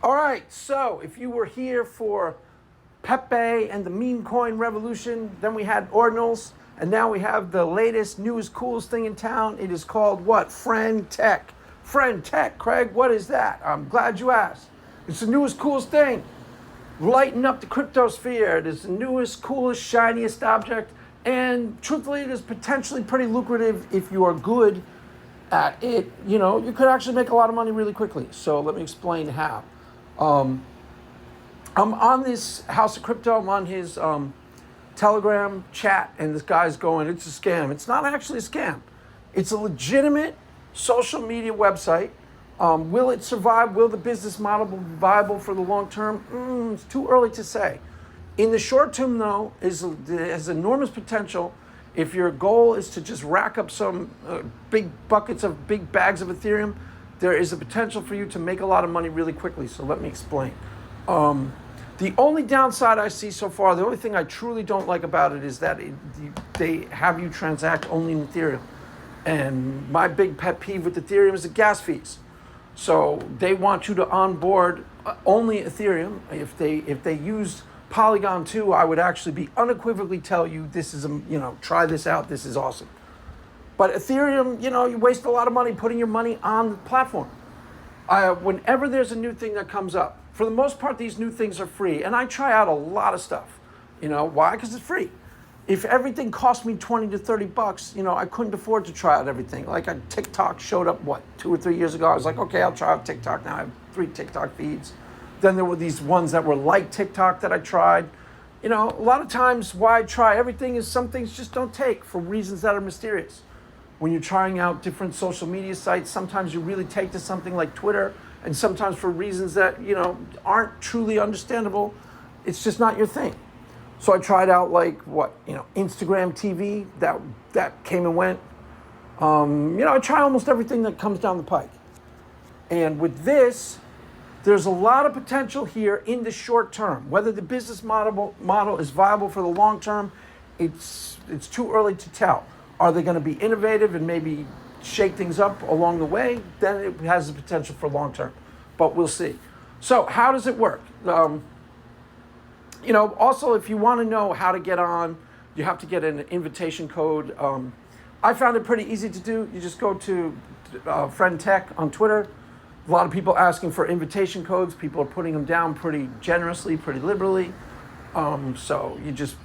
All right, so if you were here for Pepe and the meme coin revolution, then we had Ordinals, and now we have the latest, newest, coolest thing in town. It is called what? Friend Tech. Friend Tech, Craig, what is that? I'm glad you asked. It's the newest, coolest thing. Lighten up the cryptosphere. It is the newest, coolest, shiniest object, and truthfully, it is potentially pretty lucrative if you are good at it. You know, you could actually make a lot of money really quickly. So let me explain how. I'm on this House of Crypto. I'm on his Telegram chat, and this guy's going, it's a scam. It's not actually a scam. It's a legitimate social media website. Will it survive? Will the business model be viable for the long term? It's too early to say. In the short term, though, it has enormous potential. If your goal is to just rack up some big buckets of big bags of Ethereum, there is a potential for you to make a lot of money really quickly. So let me explain. The only downside I see so far, the only thing I truly don't like about it is that they have you transact only in Ethereum. And my big pet peeve with Ethereum is the gas fees. So they want you to onboard only Ethereum. If they used Polygon 2, I would actually be unequivocally tell you this is try this out. This is awesome. But Ethereum, you waste a lot of money putting your money on the platform. Whenever there's a new thing that comes up, for the most part, these new things are free. And I try out a lot of stuff. Why? Because it's free. If everything cost me 20 to 30 bucks, I couldn't afford to try out everything. Like TikTok showed up, 2 or 3 years ago. I was like, okay, I'll try out TikTok. Now I have 3 TikTok feeds. Then there were these ones that were like TikTok that I tried. A lot of times why I try everything is some things just don't take for reasons that are mysterious. When you're trying out different social media sites, sometimes you really take to something like Twitter, and sometimes for reasons that, aren't truly understandable, it's just not your thing. So I tried out Instagram TV, that came and went. I try almost everything that comes down the pike. And with this, there's a lot of potential here in the short term. Whether the business model is viable for the long term, it's too early to tell. Are they going to be innovative and maybe shake things up along the way? Then it has the potential for long term, but we'll see. So how does it work? Also, if you want to know how to get on, you have to get an invitation code. I found it pretty easy to do. You just go to Friend Tech on Twitter. A lot of people asking for invitation codes. People are putting them down pretty generously, pretty liberally. So you just,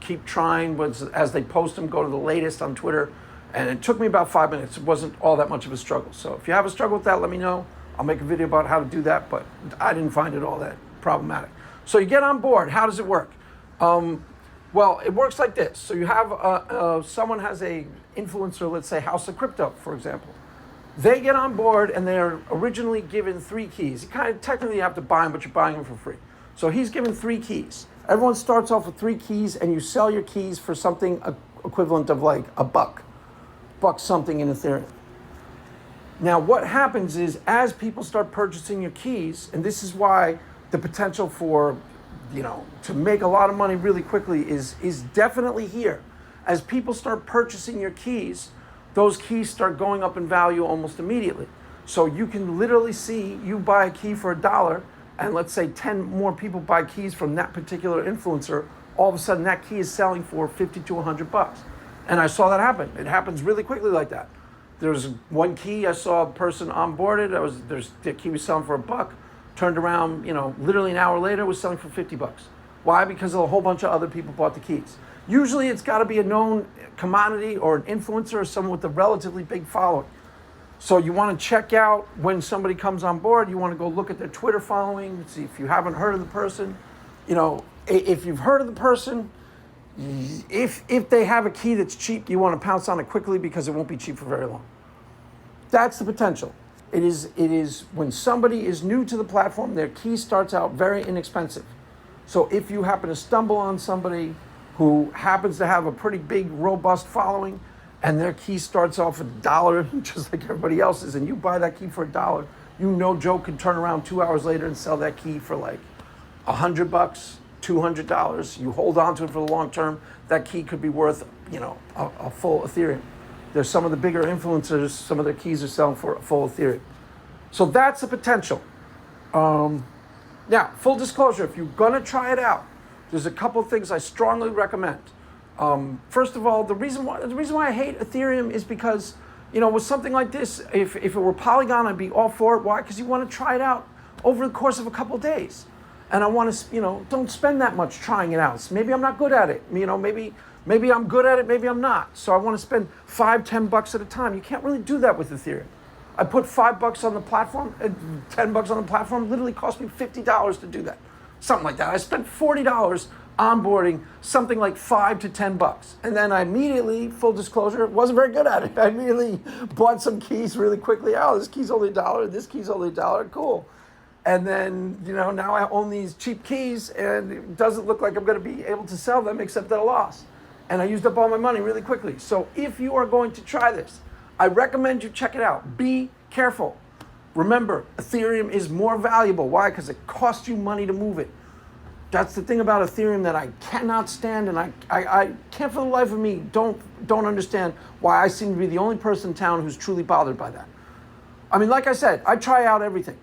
keep trying. As they post them, go to the latest on Twitter. And it took me about 5 minutes. It wasn't all that much of a struggle. So if you have a struggle with that, let me know. I'll make a video about how to do that, but I didn't find it all that problematic. So you get on board. How does it work? Well, it works like this. So you have someone has a influencer, let's say House of Crypto, for example. They get on board and they're originally given 3 keys. You kind of technically have to buy them, but you're buying them for free. So he's given 3 keys. Everyone starts off with 3 keys, and you sell your keys for something equivalent of like a buck something in Ethereum. Now, what happens is as people start purchasing your keys, and this is why the potential for, to make a lot of money really quickly is definitely here. As people start purchasing your keys, those keys start going up in value almost immediately. So you can literally see you buy a key for $1, and let's say 10 more people buy keys from that particular influencer. All of a sudden, that key is selling for 50 to 100 bucks. And I saw that happen. It happens really quickly like that. There's one key I saw a person onboarded. The key was selling for $1. Turned around, literally an hour later, was selling for 50 bucks. Why? Because a whole bunch of other people bought the keys. Usually it's got to be a known commodity or an influencer or someone with a relatively big following. So you want to check out when somebody comes on board. You want to go look at their Twitter following, see if you haven't heard of the person. If you've heard of the person, if they have a key that's cheap, you want to pounce on it quickly because it won't be cheap for very long. That's the potential. It is when somebody is new to the platform, their key starts out very inexpensive. So if you happen to stumble on somebody who happens to have a pretty big, robust following, and their key starts off at $1, just like everybody else's, and you buy that key for $1, Joe could turn around 2 hours later and sell that key for like $100, $200. You hold on to it for the long term, that key could be worth, a full Ethereum. There's some of the bigger influencers, some of their keys are selling for a full Ethereum. So that's the potential. Now, full disclosure, if you're gonna try it out, there's a couple of things I strongly recommend. First of all, the reason why I hate Ethereum is because, with something like this, if it were Polygon, I'd be all for it. Why? Because you want to try it out over the course of a couple of days. And I want to, don't spend that much trying it out. Maybe I'm not good at it. Maybe I'm good at it, maybe I'm not. So I want to spend $5-10 at a time. You can't really do that with Ethereum. I put $5 on the platform, $10 on the platform. Literally cost me $50 to do that, something like that. I spent $40 onboarding something like $5 to $10, and then I immediately, full disclosure, wasn't very good at it. I immediately bought some keys really quickly. Oh, this key's only $1. This key's only $1. Cool. And then now I own these cheap keys, and it doesn't look like I'm going to be able to sell them except at a loss. And I used up all my money really quickly. So if you are going to try this, I recommend you check it out. Be careful. Remember, Ethereum is more valuable. Why? Because it costs you money to move it. That's the thing about Ethereum that I cannot stand, and I can't for the life of me don't understand why I seem to be the only person in town who's truly bothered by that. I mean, like I said, I try out everything.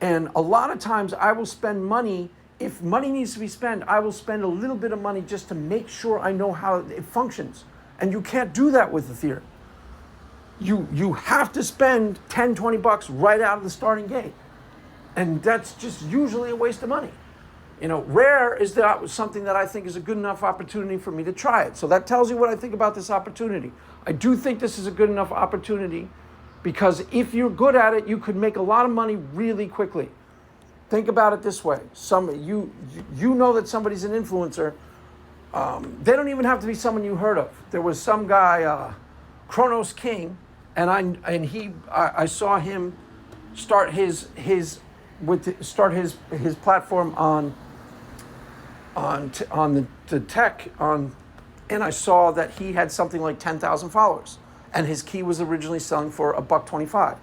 And a lot of times I will spend money. If money needs to be spent, I will spend a little bit of money just to make sure I know how it functions. And you can't do that with Ethereum. You have to spend $10-20 right out of the starting gate. And that's just usually a waste of money. Rare is that something that I think is a good enough opportunity for me to try it. So that tells you what I think about this opportunity. I do think this is a good enough opportunity because if you're good at it, you could make a lot of money really quickly. Think about it this way. You know that somebody's an influencer. They don't even have to be someone you heard of. There was some guy, Kronos King, and I saw him start his platform on the tech and I saw that he had something like 10,000 followers, and his key was originally selling for $1.25.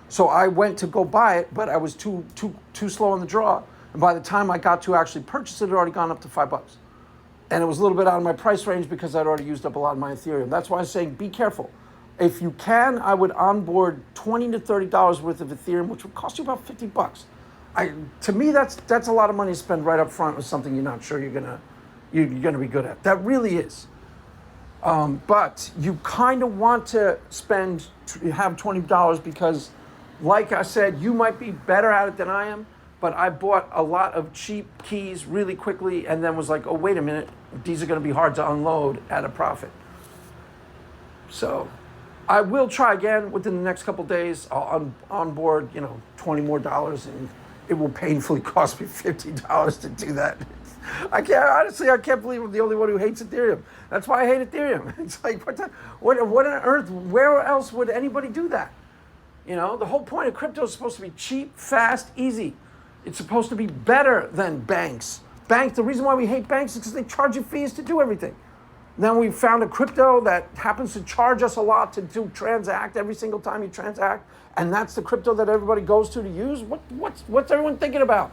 So I went to go buy it, but I was too slow on the draw, and by the time I got to actually purchase it, it had already gone up to $5, and it was a little bit out of my price range because I'd already used up a lot of my Ethereum. That's why I'm saying be careful. If you can, I would onboard $20 to $30 worth of Ethereum, which would cost you about $50. To me, that's a lot of money to spend right up front with something you're not sure you're gonna be good at. That really is. But you kind of want to have $20 because, like I said, you might be better at it than I am. But I bought a lot of cheap keys really quickly, and then was like, oh wait a minute, these are going to be hard to unload at a profit. So I will try again within the next couple of days. I'll onboard, $20 more, and it will painfully cost me $50 to do that. I can't believe I'm the only one who hates Ethereum. That's why I hate Ethereum. It's like, what on earth? Where else would anybody do that? The whole point of crypto is supposed to be cheap, fast, easy. It's supposed to be better than banks. The reason why we hate banks is because they charge you fees to do everything. Then we found a crypto that happens to charge us a lot to transact every single time you transact, and that's the crypto that everybody goes to use. What's everyone thinking about?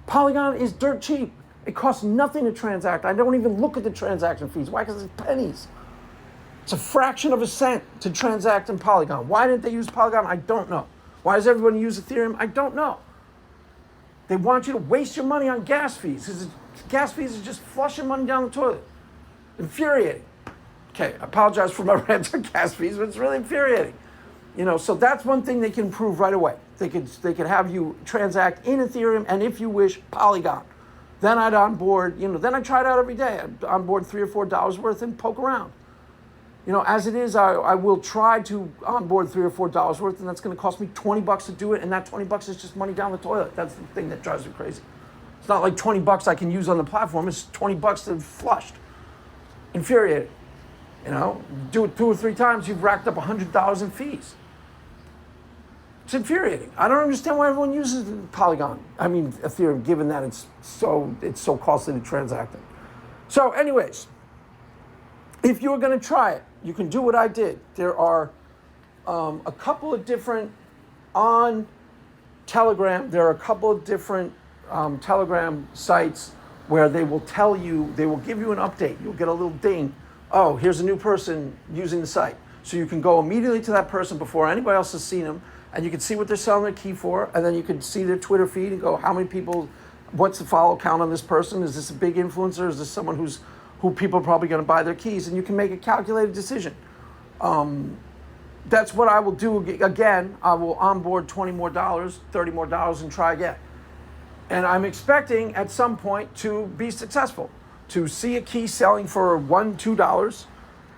Polygon is dirt cheap. It costs nothing to transact. I don't even look at the transaction fees. Why? Because it's pennies. It's a fraction of a cent to transact in Polygon. Why didn't they use Polygon? I don't know. Why does everyone use Ethereum? I don't know. They want you to waste your money on gas fees. Gas fees are just flushing money down the toilet. Infuriating. Okay, I apologize for my rant on gas fees, but it's really infuriating. So that's one thing they can improve right away. They could have you transact in Ethereum, and if you wish, Polygon. Then I'd onboard, then I try it out every day. I'd onboard $3 or $4 worth and poke around. As it is, I will try to onboard $3 or $4 worth, and that's going to cost me $20 to do it, and that $20 is just money down the toilet. That's the thing that drives me crazy. It's not like $20 I can use on the platform. It's $20 to flushed. Infuriating. Do it 2 or 3 times, you've racked up $100 in fees. It's infuriating. I don't understand why everyone uses Ethereum, given that it's so costly to transact it. So anyways, if you're going to try it, you can do what I did. There are a couple of different on Telegram. There are a couple of different Telegram sites where they will give you an update. You'll get a little ding. Oh, here's a new person using the site. So you can go immediately to that person before anybody else has seen them, and you can see what they're selling their key for, and then you can see their Twitter feed and go, how many people, what's the follow count on this person? Is this a big influencer? Is this someone who people are probably going to buy their keys? And you can make a calculated decision. That's what I will do again. I will onboard $20 more, $30 more, and try again. And I'm expecting at some point to be successful, to see a key selling for $1, $2,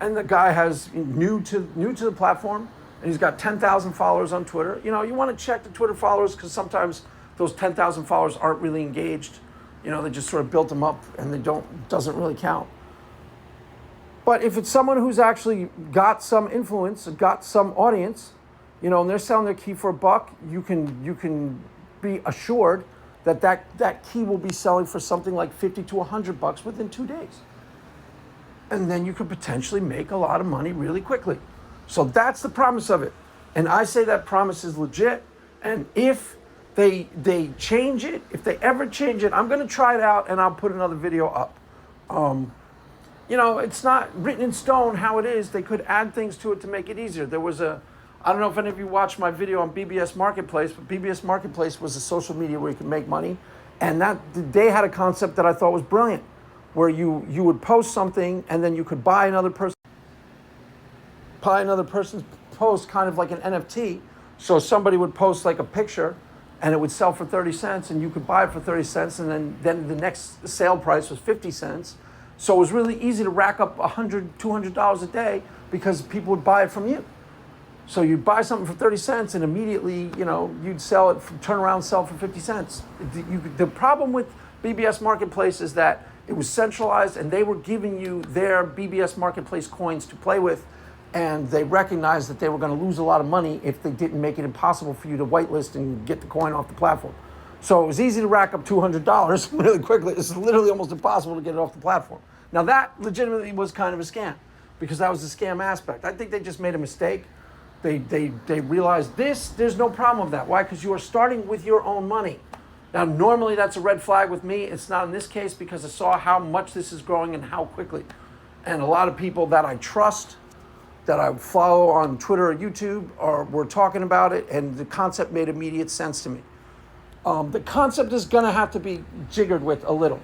and the guy has new to the platform, and he's got 10,000 followers on Twitter. You know, you want to check the Twitter followers because sometimes those 10,000 followers aren't really engaged. You know, they just sort of built them up and doesn't really count. But if it's someone who's actually got some influence and got some audience, you know, and they're selling their key for $1, you can be assured that key will be selling for something like $50 to $100 within 2 days. And then you could potentially make a lot of money really quickly. So that's the promise of it. And I say that promise is legit. And if they change it, if they ever change it, I'm going to try it out and I'll put another video up. You know, it's not written in stone how it is. They could add things to it to make it easier. There was I don't know if any of you watched my video on BBS Marketplace, but BBS Marketplace was a social media where you could make money. And they had a concept that I thought was brilliant, where you would post something and then you could buy another person's post, kind of like an NFT. So somebody would post like a picture and it would sell for 30 cents and you could buy it for 30 cents and then the next sale price was 50 cents. So it was really easy to rack up $100, $200 a day because people would buy it from you. So you'd buy something for 30 cents and immediately, you know, you'd sell it, turn around and sell for 50 cents. The problem with BBS Marketplace is that it was centralized and they were giving you their BBS Marketplace coins to play with, and they recognized that they were going to lose a lot of money if they didn't make it impossible for you to whitelist and get the coin off the platform. So it was easy to rack up $200 really quickly. It's literally almost impossible to get it off the platform. Now that legitimately was kind of a scam because that was the scam aspect. I think they just made a mistake. They realized there's no problem with that. Why? Because you are starting with your own money. Now, normally that's a red flag with me. It's not in this case because I saw how much this is growing and how quickly. And a lot of people that I trust, that I follow on Twitter or YouTube, were talking about it, and the concept made immediate sense to me. The concept is going to have to be jiggered with a little.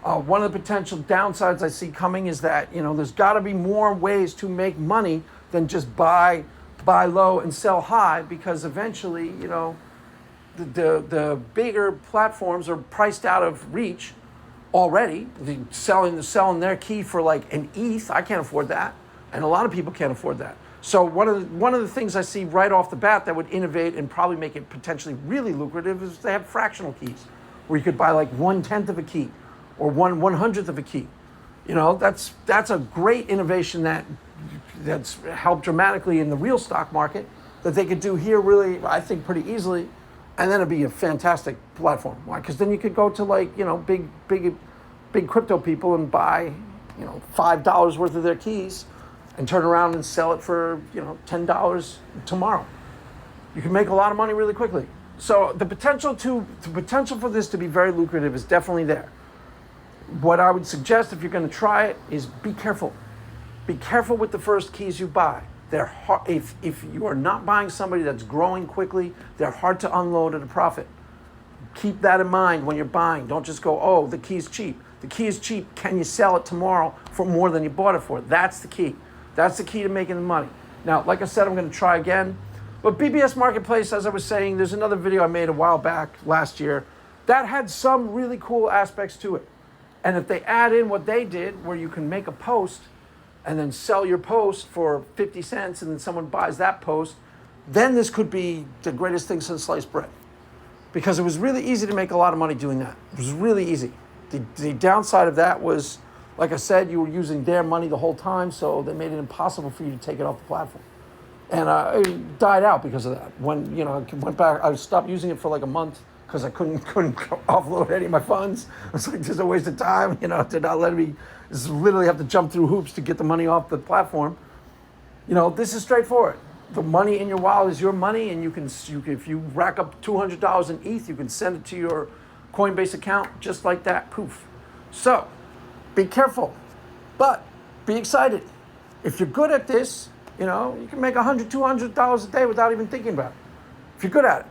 One of the potential downsides I see coming is that, you know, there's got to be more ways to make money than just buy low and sell high, because eventually, you know, the bigger platforms are priced out of reach already. They're selling their key for like an ETH. I can't afford that, and a lot of people can't afford that. So one of the things I see right off the bat that would innovate and probably make it potentially really lucrative is they have fractional keys, where you could buy like 1/10 of a key or 1/100th of a key. You know, that's a great innovation that's helped dramatically in the real stock market that they could do here really, I think, pretty easily. And then it'd be a fantastic platform. Why? Because then you could go to like, you know, big crypto people and buy, you know, $5 worth of their keys and turn around and sell it for, you know, $10 tomorrow. You can make a lot of money really quickly. So the potential for this to be very lucrative is definitely there. What I would suggest if you're going to try it is be careful. Be careful with the first keys you buy. They're hard, if you are not buying somebody that's growing quickly, they're hard to unload at a profit. Keep that in mind when you're buying. Don't just go, oh, the key's cheap. The key is cheap. Can you sell it tomorrow for more than you bought it for? That's the key. That's the key to making the money. Now, like I said, I'm going to try again. But BBS Marketplace, as I was saying, there's another video I made a while back last year that had some really cool aspects to it. And if they add in what they did, where you can make a post and then sell your post for 50 cents and then someone buys that post, then this could be the greatest thing since sliced bread. Because it was really easy to make a lot of money doing that. It was really easy. The downside of that was, like I said, you were using their money the whole time, so they made it impossible for you to take it off the platform. And it died out because of that. When, you know, I went back, I stopped using it for like a month because I couldn't offload any of my funds. It's like, just a waste of time, you know, to not let me just literally have to jump through hoops to get the money off the platform. You know, this is straightforward. The money in your wallet is your money, and you can if you rack up $200 in ETH, you can send it to your Coinbase account just like that, poof. So, be careful, but be excited. If you're good at this, you know, you can make $100, $200 a day without even thinking about it. if you're good at it.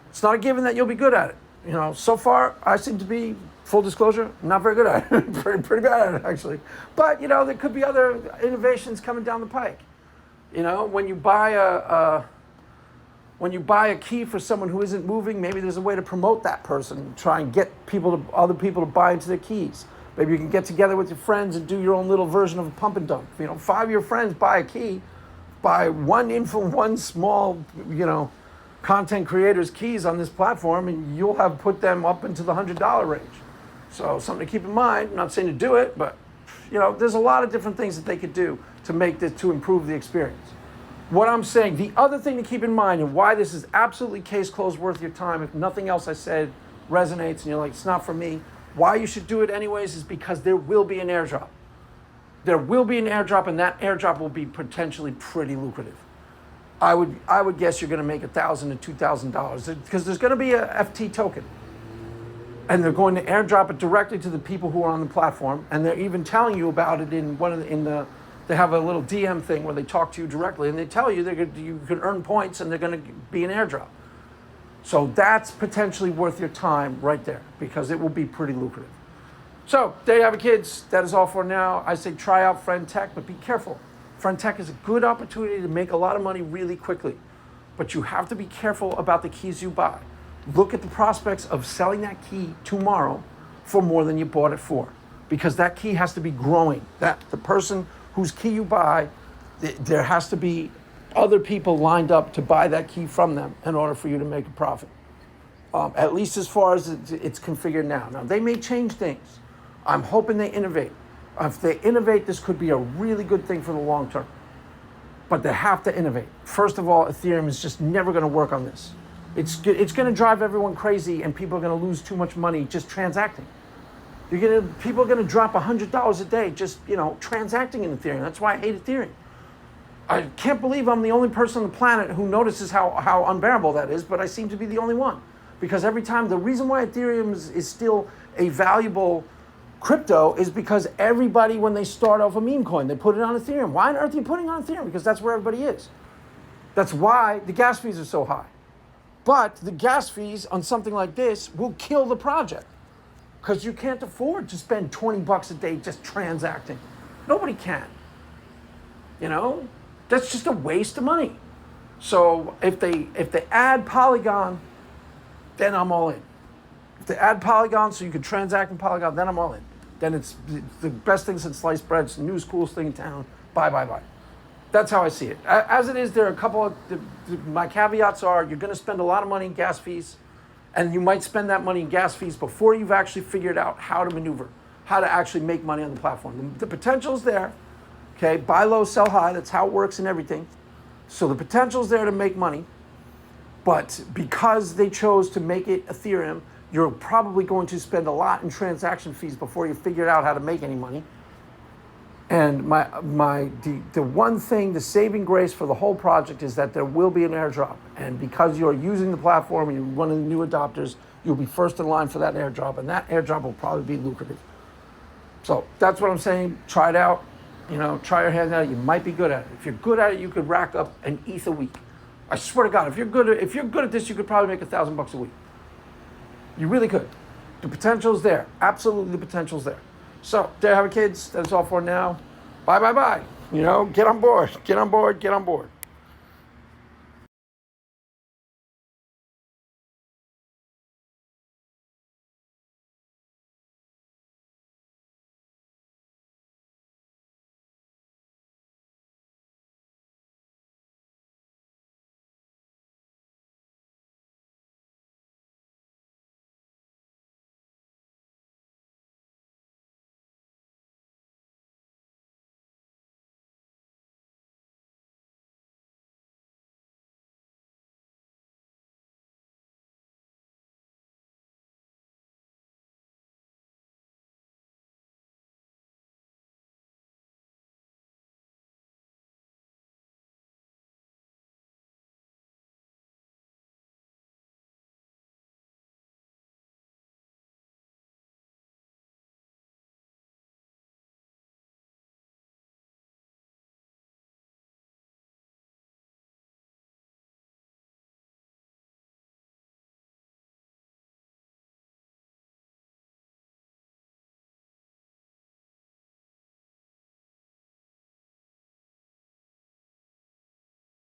It's not a given that you'll be good at it. You know, so far I seem to be, full disclosure, not very good at it. pretty bad at it, actually. But, you know, there could be other innovations coming down the pike. You know, when you buy a key for someone who isn't moving, maybe there's a way to promote that person, try and get other people to buy into their keys. Maybe you can get together with your friends and do your own little version of a pump and dump. You know, 5 of your friends buy a key, buy one small, you know, content creators' keys on this platform, and you'll have put them up into the $100 range. So something to keep in mind. I'm not saying to do it, but you know, there's a lot of different things that they could do to make this, to improve the experience. What I'm saying, the other thing to keep in mind, and why this is absolutely case closed, worth your time, if nothing else I said resonates and you're like, it's not for me, why you should do it anyways is because there will be an airdrop. There will be an airdrop, and that airdrop will be potentially pretty lucrative. I would guess you're going to make $1,000 to $2,000 because there's going to be a FT token, and they're going to airdrop it directly to the people who are on the platform, and they're even telling you about it in they have a little DM thing where they talk to you directly, and they tell you you can earn points, and they're going to be an airdrop. So that's potentially worth your time right there because it will be pretty lucrative. So there you have it, kids. That is all for now. I say try out Friend Tech, but be careful. Friend Tech is a good opportunity to make a lot of money really quickly, but you have to be careful about the keys you buy. Look at the prospects of selling that key tomorrow for more than you bought it for, because that key has to be growing. That the person whose key you buy, there has to be other people lined up to buy that key from them in order for you to make a profit. At least as far as it's configured now. Now, they may change things. I'm hoping they innovate. If they innovate, this could be a really good thing for the long term. But they have to innovate. First of all, Ethereum is just never going to work on this. It's going to drive everyone crazy, and people are going to lose too much money just transacting. People are going to drop $100 a day just, you know, transacting in Ethereum. That's why I hate Ethereum. I can't believe I'm the only person on the planet who notices how unbearable that is, but I seem to be the only one. Because every time, the reason why Ethereum is still a valuable crypto is because everybody, when they start off a meme coin, they put it on Ethereum. Why on earth are you putting it on Ethereum? Because that's where everybody is. That's why the gas fees are so high. But the gas fees on something like this will kill the project because you can't afford to spend $20 a day just transacting. Nobody can. You know, that's just a waste of money. So if they add Polygon, then I'm all in. If they add Polygon so you can transact in Polygon, then I'm all in. Then it's the best thing since sliced bread. It's the newest, coolest thing in town. Bye. That's how I see it. As it is, there are a couple of, my caveats are you're going to spend a lot of money in gas fees, and you might spend that money in gas fees before you've actually figured out how to maneuver, how to actually make money on the platform. The potential's there, okay? Buy low, sell high. That's how it works in everything. So the potential's there to make money, but because they chose to make it Ethereum, you're probably going to spend a lot in transaction fees before you figure out how to make any money. And the one thing, the saving grace for the whole project is that there will be an airdrop. And because you're using the platform and you're one of the new adopters, you'll be first in line for that airdrop, and that airdrop will probably be lucrative. So that's what I'm saying. Try it out. You know, try your hand at it. You might be good at it. If you're good at it, you could rack up an ETH a week. I swear to God, if you're good at this, you could probably make $1,000 a week. You really could. The potential's there. Absolutely, the potential's there. So there you have it, kids. That's all for now. Bye. You know, get on board.